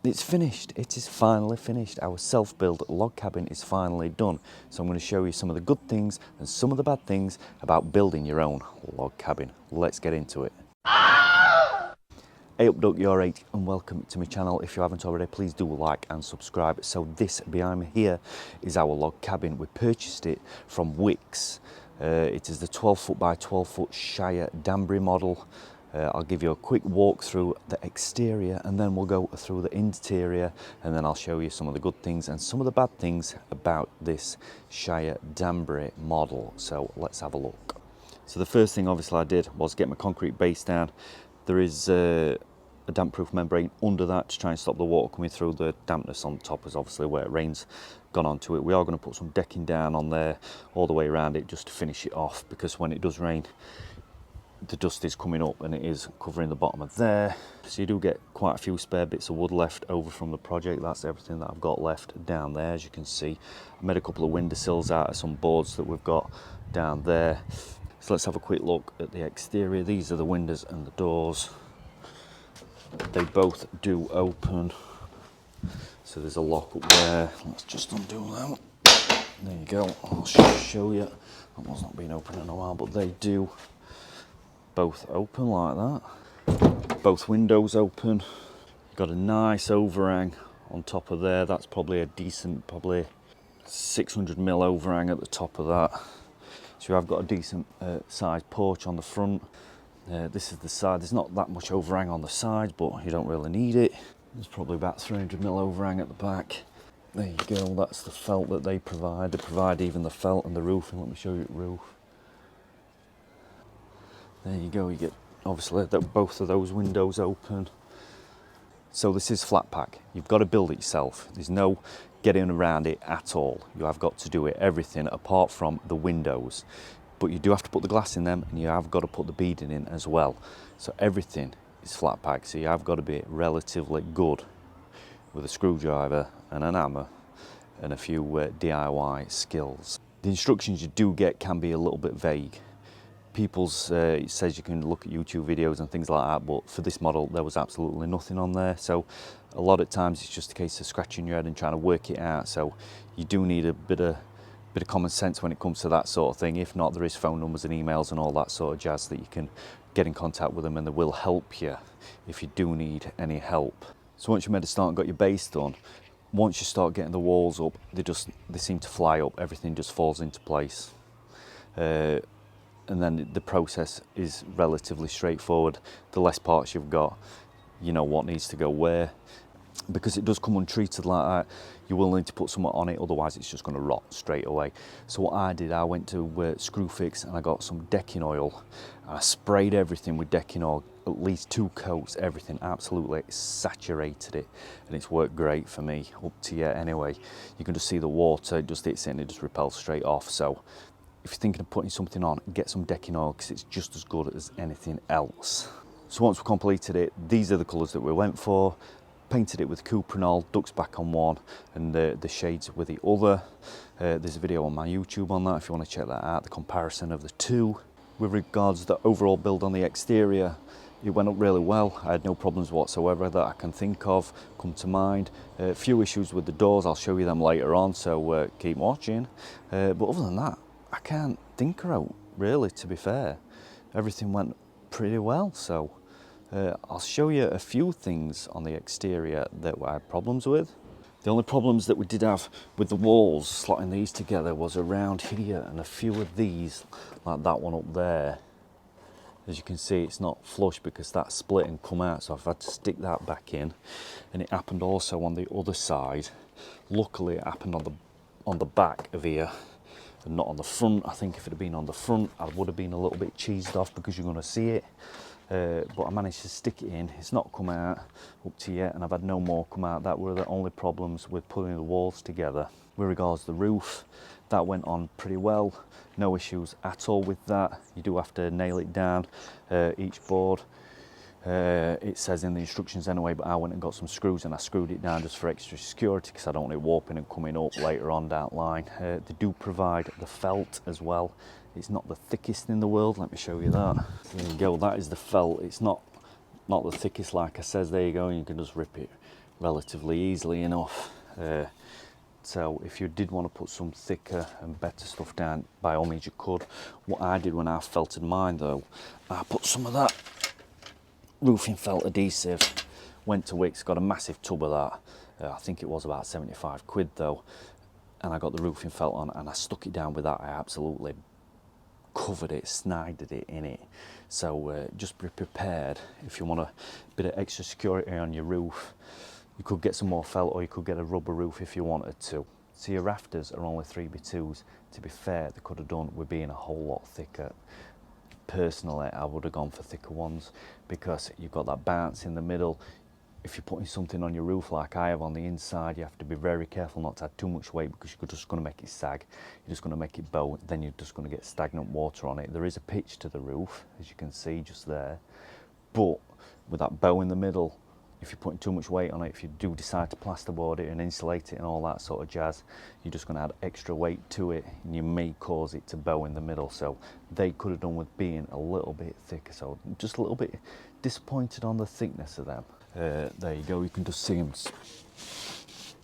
It's finished. It is finally finished. Our self-built log cabin is finally done. So I'm going to show you some of the good things and some of the bad things about building your own log cabin. Let's get into it. Hey up Duck, you're right, and welcome to my channel. If you haven't already, please do like and subscribe. So this behind me here is our log cabin. We purchased it from Wickes. It is the 12 foot by 12 foot Shire Danbury model. I'll give you a quick walk through the exterior and then we'll go through the interior, and then I'll show you some of the good things and some of the bad things about this Shire Danbury model. So let's have a look. So the first thing obviously I did was get my concrete base down. There is a damp-proof membrane under that to try and stop the water coming through. The dampness on top is obviously where it rains gone onto it. We are going to put some decking down on there all the way around it just to finish it off, because when it does rain the dust is coming up and it is covering the bottom of there. So you do get quite a few spare bits of wood left over from the project. That's everything that I've got left down there. As you can see, I made a couple of windowsills out of some boards that we've got down there. So let's have a quick look at the exterior. These are the windows and the doors. They both do open. So there's a lock up there. Let's just undo that. There you go. I'll show you. That one's not been open in a while, but they do both open like that. Both windows open. Got a nice overhang on top of there. That's probably a decent, probably 600mm overhang at the top of that. So I've got a decent sized porch on the front. This is the side. There's not that much overhang on the side, but you don't really need it. There's probably about 300mm overhang at the back. There you go. That's the felt that they provide. They provide even the felt and the roofing. Let me show you the roof. There you go. You get obviously both of those windows open. So this is flat pack. You've got to build it yourself. There's no getting around it at all. You have got to do it, everything apart from the windows. But you do have to put the glass in them, and you have got to put the beading in as well. So everything is flat pack. So you have got to be relatively good with a screwdriver and an hammer and a few DIY skills. The instructions you do get can be a little bit vague. It says you can look at YouTube videos and things like that, but for this model there was absolutely nothing on there. So a lot of times it's just a case of scratching your head and trying to work it out. So you do need a bit of common sense when it comes to that sort of thing. If not, there is phone numbers and emails and all that sort of jazz that you can get in contact with them, and they will help you if you do need any help. So once you made a start and got your base done, once you start getting the walls up, they seem to fly up. Everything just falls into place. And then the process is relatively straightforward. The less parts you've got, you know what needs to go where. Because it does come untreated like that, you will need to put something on it, otherwise it's just going to rot straight away. So what I did, I went to Screwfix and I got some decking oil. And I sprayed everything with decking oil, at least 2 coats, everything, absolutely saturated it, and it's worked great for me. Up to here anyway. You can just see the water, it just hits it and it just repels straight off. So if you're thinking of putting something on, get some decking oil, because it's just as good as anything else. So once we completed it, these are the colours that we went for. Painted it with Cuprinol, ducks back on one, and the shades with the other. There's a video on my YouTube on that if you want to check that out, the comparison of the two. With regards to the overall build on the exterior, it went up really well. I had no problems whatsoever that I can think of come to mind. A few issues with the doors, I'll show you them later on, so keep watching. But other than that, I can't think of really, to be fair. Everything went pretty well, so I'll show you a few things on the exterior that I had problems with. The only problems that we did have with the walls, slotting these together, was around here, and a few of these, like that one up there. As you can see, it's not flush because that's split and come out, so I've had to stick that back in. And it happened also on the other side. Luckily it happened on the back of here and not on the front. I think if it had been on the front, I would have been a little bit cheesed off because you're going to see it. But I managed to stick it in. It's not come out up to yet, and I've had no more come out. That were the only problems with putting the walls together. With regards to the roof, that went on pretty well. No issues at all with that. You do have to nail it down, each board. It says in the instructions anyway, but I went and got some screws and I screwed it down just for extra security, because I don't want it warping and coming up later on down the line. They do provide the felt as well. It's not the thickest in the world, let me show you that. There you go, that is the felt. It's not the thickest, like I says. There you go, and you can just rip it relatively easily enough. So if you did want to put some thicker and better stuff down, by all means you could. What I did when I felted mine though, I put some of that roofing felt adhesive, went to Wickes, got a massive tub of that. I think it was about 75 quid though. And I got the roofing felt on and I stuck it down with that. I absolutely covered it, snided it in it. So just be prepared if you want a bit of extra security on your roof. You could get some more felt or you could get a rubber roof if you wanted to. So your rafters are only 3x2s. To be fair, they could have done with being a whole lot thicker. Personally, I would have gone for thicker ones because you've got that bounce in the middle. If you're putting something on your roof like I have on the inside, you have to be very careful not to add too much weight because you're just going to make it sag. You're just going to make it bow, then you're just going to get stagnant water on it. There is a pitch to the roof, as you can see just there. But with that bow in the middle, if you're putting too much weight on it, if you do decide to plasterboard it and insulate it and all that sort of jazz, you're just going to add extra weight to it and you may cause it to bow in the middle. So they could have done with being a little bit thicker. So just a little bit disappointed on the thickness of them. There you go, you can just see them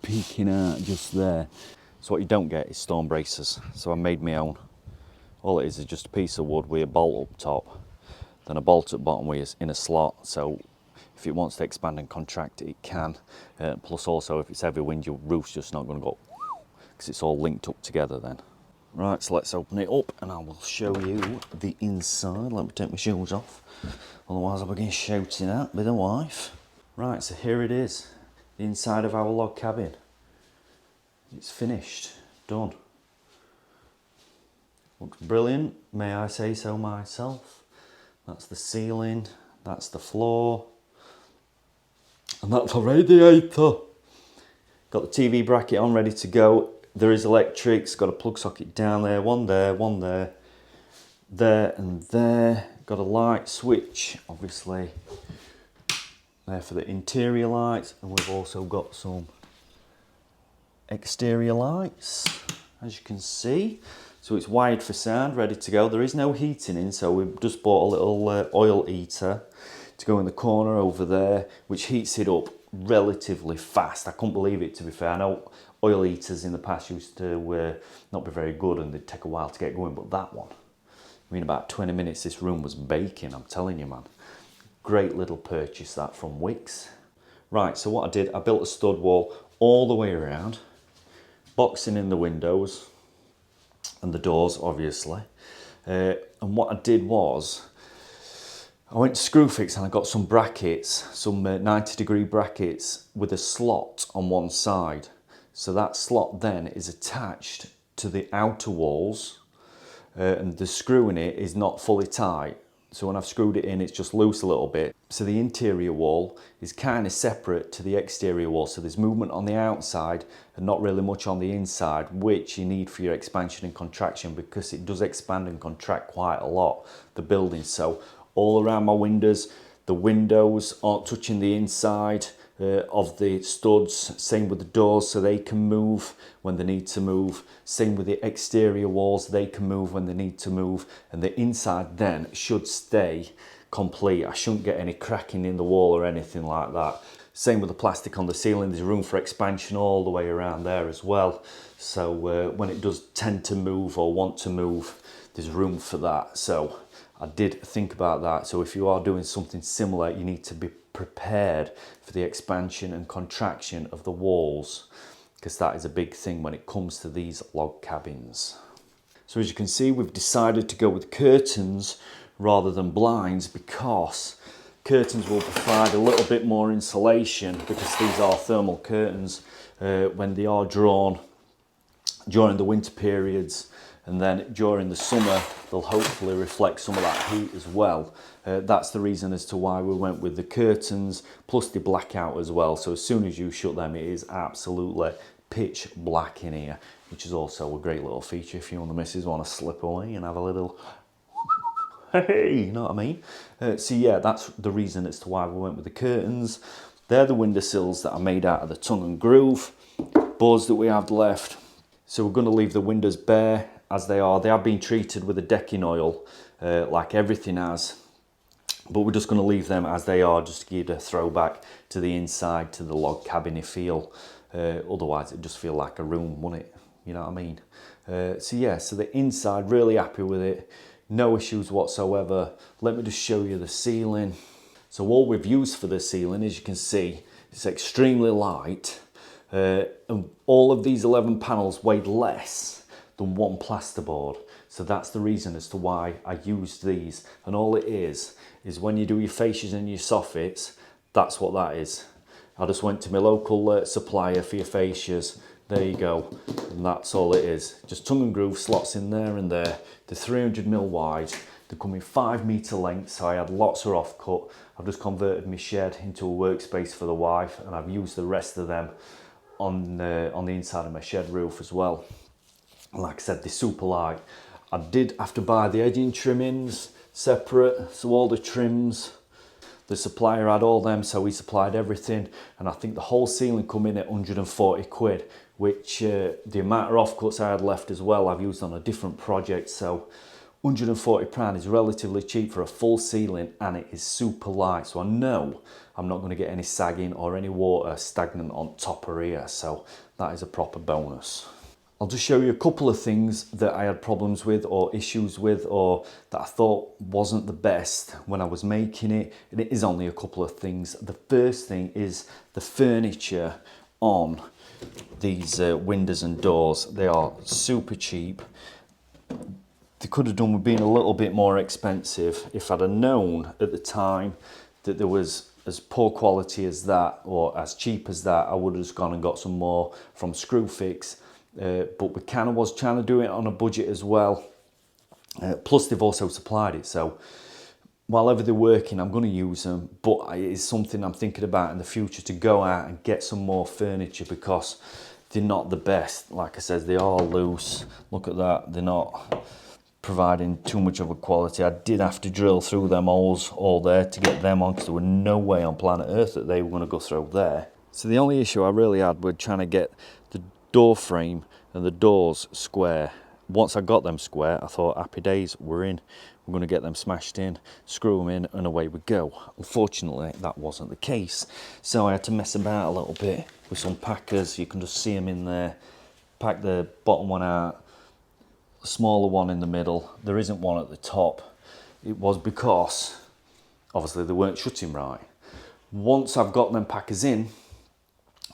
peeking out just there. So what you don't get is storm bracers. So I made my own. All it is just a piece of wood with a bolt up top, then a bolt at bottom with in a slot. So if it wants to expand and contract, it can. Plus also, if it's heavy wind, your roof's just not going to go, because it's all linked up together then. Right, so let's open it up and I will show you the inside. Let me take my shoes off, otherwise I'll begin shouting at with the wife. Right, so here it is, the inside of our log cabin. It's finished, done. Looks brilliant, may I say so myself. That's the ceiling, that's the floor, and that's the radiator. Got the TV bracket on, ready to go. There is electrics, got a plug socket down there, one there, there and there. Got a light switch, obviously, there for the interior lights, and we've also got some exterior lights, as you can see. So it's wired for sound, ready to go. There is no heating in, so we've just bought a little oil heater to go in the corner over there, which heats it up relatively fast. I couldn't believe it, to be fair. I know oil heaters in the past used to not be very good and they'd take a while to get going, but that one, I mean, about 20 minutes this room was baking, I'm telling you, man. Great little purchase that from Wickes. Right, so what I did, I built a stud wall all the way around, boxing in the windows and the doors, obviously. And what I did was, I went to Screwfix and I got some brackets, some 90-degree brackets with a slot on one side. So that slot then is attached to the outer walls, and the screw in it is not fully tight. So when I've screwed it in, it's just loose a little bit. So the interior wall is kind of separate to the exterior wall. So there's movement on the outside and not really much on the inside, which you need for your expansion and contraction, because it does expand and contract quite a lot, the building. So all around my windows, the windows aren't touching the inside of the studs. Same with the doors, so they can move when they need to move. Same with the exterior walls, they can move when they need to move. And the inside then should stay complete. I shouldn't get any cracking in the wall or anything like that. Same with the plastic on the ceiling. There's room for expansion all the way around there as well. So when it does tend to move or want to move, there's room for that. So I did think about that. So if you are doing something similar, you need to be prepared for the expansion and contraction of the walls, because that is a big thing when it comes to these log cabins. So as you can see, we've decided to go with curtains rather than blinds, because curtains will provide a little bit more insulation, because these are thermal curtains when they are drawn during the winter periods, and then during the summer they'll hopefully reflect some of that heat as well. That's the reason as to why we went with the curtains, plus the blackout as well. So as soon as you shut them, it is absolutely pitch black in here, which is also a great little feature if you and the missus want to slip away and have a little hey, you know what I mean? So yeah, that's the reason as to why we went with the curtains. They're the windowsills that are made out of the tongue and groove boards that we have left. So we're going to leave the windows bare as they are. They have been treated with a decking oil, like everything has. But we're just going to leave them as they are, just to give it a throwback to the inside, to the log cabin feel. Otherwise it'd just feel like a room, wouldn't it? You know what I mean? So yeah, so the inside, really happy with it. No issues whatsoever. Let me just show you the ceiling. So all we've used for the ceiling, as you can see, it's extremely light. And all of these 11 panels weighed less than one plasterboard. So that's the reason as to why I used these. And all it is when you do your fascias and your soffits, that's what that is. I just went to my local supplier for your fascias. There you go. And that's all it is. Just tongue and groove slots in there and there. They're 300mm wide. They come in 5 metre length, so I had lots of offcut. I've just converted my shed into a workspace for the wife, and I've used the rest of them on the inside of my shed roof as well. Like I said, they're super light. I did have to buy the edging trimmings separate, so all the trims, the supplier had all them, so he supplied everything, and I think the whole ceiling come in at 140 quid, which the amount of offcuts I had left as well, I've used on a different project, so £140 is relatively cheap for a full ceiling, and it is super light, so I know I'm not going to get any sagging or any water stagnant on top or here, so that is a proper bonus. I'll just show you a couple of things that I had problems with or issues with, or that I thought wasn't the best when I was making it, and it is only a couple of things. The first thing is the furniture on these windows and doors. They are super cheap. They could have done with being a little bit more expensive. If I'd have known at the time that there was as poor quality as that or as cheap as that, I would have just gone and got some more from Screwfix. But we kind of was trying to do it on a budget as well. Plus they've also supplied it, so while ever they're working, I'm going to use them, but it is something I'm thinking about in the future, to go out and get some more furniture, because they're not the best. Like I said, they are loose. Look at that, they're not providing too much of a quality. I did have to drill through them holes all there to get them on, because there were no way on planet Earth that they were going to go through there. So the only issue I really had was trying to get the door frame and the doors square. Once I got them square, I thought happy days, we're in. We're going to get them smashed in, screw them in, and away we go. Unfortunately, that wasn't the case, so I had to mess about a little bit with some packers. You can just see them in there. Pack the bottom one out, a smaller one in the middle. There isn't one at the top. It was because obviously they weren't shutting right. Once I've got them packers in,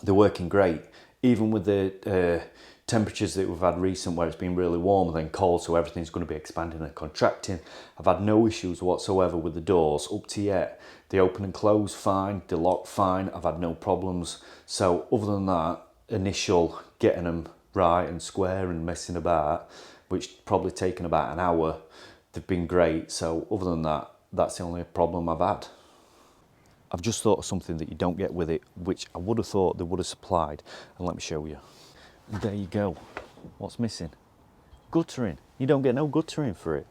they're working great. Even with the temperatures that we've had recent, where it's been really warm and then cold, so everything's going to be expanding and contracting, I've had no issues whatsoever with the doors up to yet. They open and close fine, they lock fine, I've had no problems. So other than that initial getting them right and square and messing about, which probably taken about an hour, they've been great. So other than that, that's the only problem I've had. I've just thought of something that you don't get with it, which I would have thought they would have supplied, and let me show you. There you go. What's missing? Guttering. You don't get no guttering for it,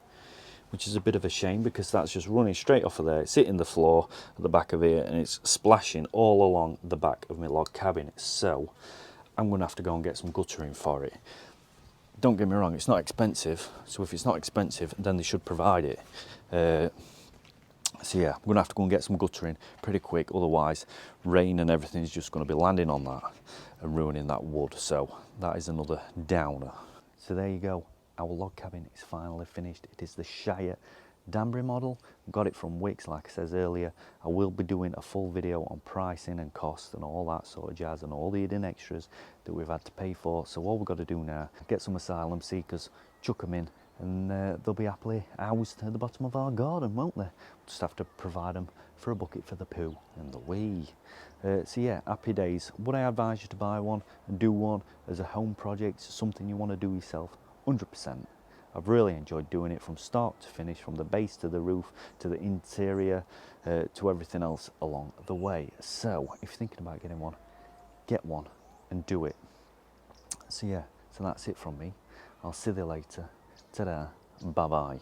which is a bit of a shame, because that's just running straight off of there. It's hitting the floor at the back of here, and it's splashing all along the back of my log cabin. So I'm going to have to go and get some guttering for it. Don't get me wrong, it's not expensive, so if it's not expensive, then they should provide it. So yeah, I'm going to have to go and get some guttering pretty quick, otherwise rain and everything's just going to be landing on that and ruining that wood. So that is another downer. So there you go, our log cabin is finally finished. It is the Shire Danbury model. Got it from Wickes, like I said earlier. I will be doing a full video on pricing and cost and all that sort of jazz, and all the hidden extras that we've had to pay for. So all we've got to do now, get some asylum seekers, chuck them in, and they'll be happily housed at the bottom of our garden, won't they? We'll just have to provide them for a bucket for the poo and the wee. So yeah, happy days. Would I advise you to buy one and do one as a home project, something you want to do yourself? 100%. I've really enjoyed doing it from start to finish, from the base to the roof, to the interior, to everything else along the way. So if you're thinking about getting one, get one and do it. So yeah, so that's it from me. I'll see you later. Ta-da, bye-bye.